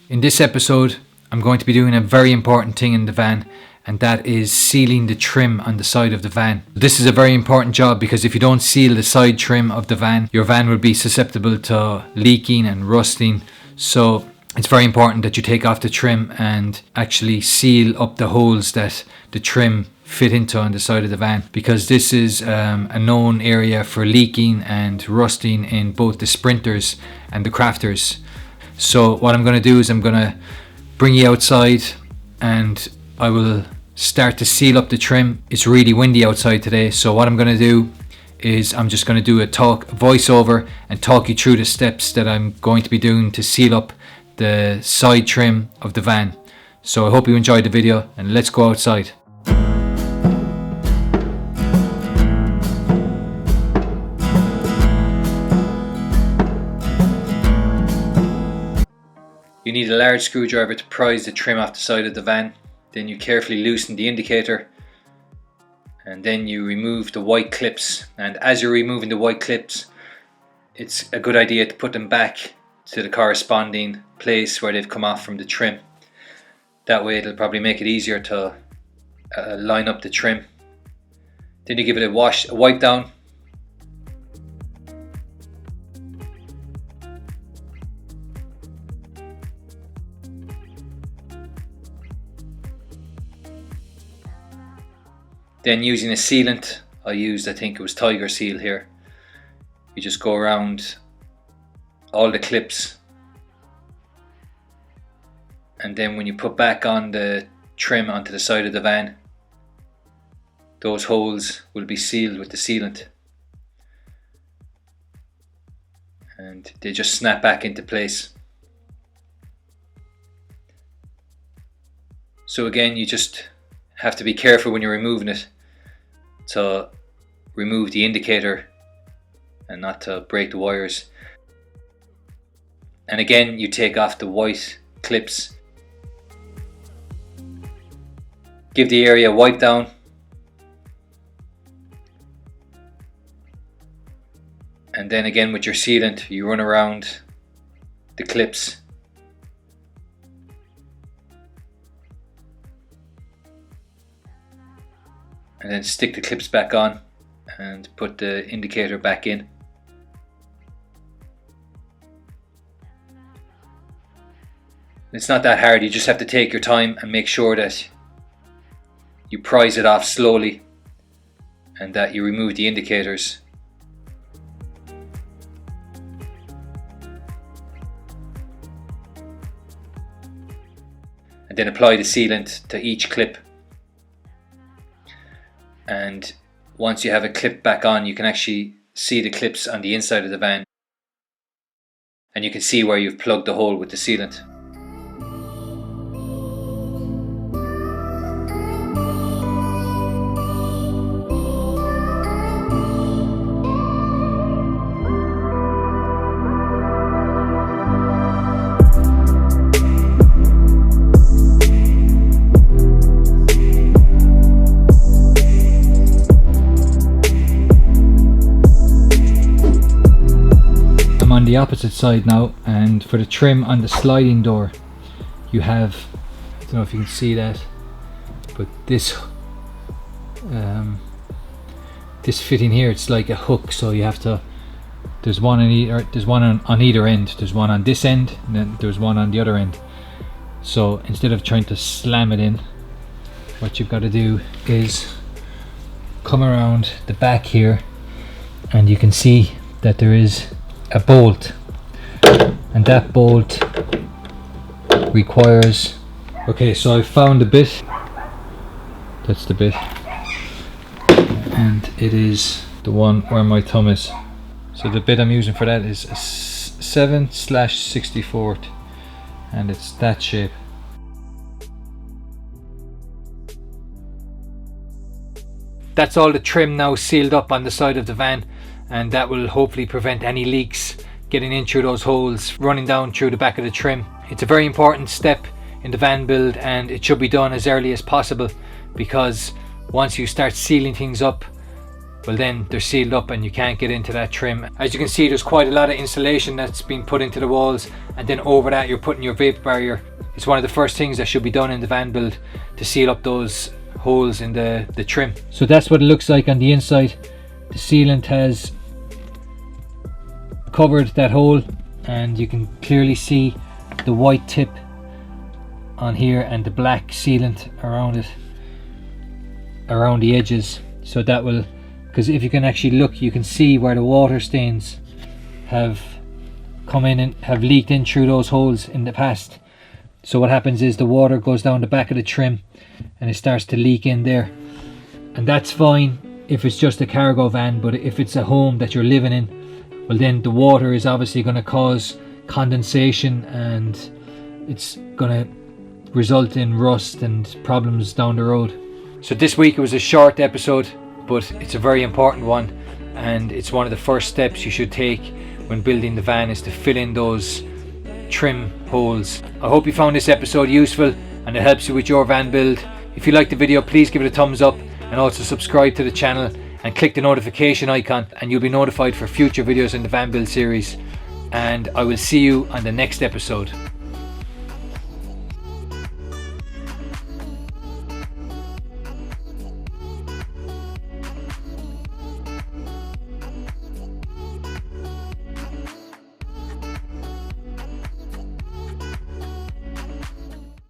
In this episode, I'm going to be doing a very important thing in the van, and that is sealing the trim on the side of the van. This is a very important job because if you don't seal the side trim of the van, your van will be susceptible to leaking and rusting. So it's very important that you take off the trim and actually seal up the holes that the trim fit into on the side of the van, because this is a known area for leaking and rusting in both the Sprinters and the Crafters. So what I'm going to do is I'm going to bring you outside and I will start to seal up the trim. It's really windy outside today, so what I'm going to do is I'm just going to do a voiceover and talk you through the steps that I'm going to be doing to seal up the side trim of the van. So I hope you enjoyed the video, and let's go outside. You need a large screwdriver to prise the trim off the side of the van. Then you carefully loosen the indicator, and then you remove the white clips. And as you're removing the white clips, it's a good idea to put them back to the corresponding place where they've come off from the trim. That way it'll probably make it easier to line up the trim. Then you give it a wipe down. Then using a sealant, I think it was Tiger Seal here. You just go around all the clips, and then when you put back on the trim onto the side of the van, those holes will be sealed with the sealant, and they just snap back into place. So again, you just have to be careful when you're removing it to remove the indicator and not to break the wires. And again, you take off the white clips. Give the area a wipe down. And then again with your sealant, you run around the clips. And then stick the clips back on and put the indicator back in. It's not that hard, you just have to take your time and make sure that you prise it off slowly and that you remove the indicators. And then apply the sealant to each clip. And once you have a clip back on, you can actually see the clips on the inside of the van, and you can see where you've plugged the hole with the sealant. On the opposite side now, and for the trim on the sliding door, you have, I don't know if you can see that, but this fitting here, it's like a hook, so you have to, there's one on either, on either end. There's one on this end and then there's one on the other end. So instead of trying to slam it in, what you've got to do is come around the back here, and you can see that there is a bolt, and that bolt requires, okay, so I found the bit, that's the bit, and it is the one where my thumb is. So the bit I'm using for that is a 7/64, and it's that shape. That's all the trim now sealed up on the side of the van, and that will hopefully prevent any leaks getting in through those holes, running down through the back of the trim. It's a very important step in the van build, and it should be done as early as possible, because once you start sealing things up, well then they're sealed up and you can't get into that trim. As you can see, there's quite a lot of insulation that's been put into the walls, and then over that you're putting your vape barrier. It's one of the first things that should be done in the van build to seal up those holes in the trim. So that's what it looks like on the inside. The sealant has covered that hole, and you can clearly see the white tip on here and the black sealant around it, around the edges. So that will, because if you can actually look, you can see where the water stains have come in and have leaked in through those holes in the past. So what happens is the water goes down the back of the trim and it starts to leak in there, and that's fine if it's just a cargo van. But if it's a home that you're living in, well then the water is obviously going to cause condensation, and it's going to result in rust and problems down the road. So this week it was a short episode, but it's a very important one, and it's one of the first steps you should take when building the van, is to fill in those trim holes. I hope you found this episode useful and it helps you with your van build. If you liked the video, please give it a thumbs up, and also subscribe to the channel and click the notification icon, and you'll be notified for future videos in the van build series. And I will see you on the next episode.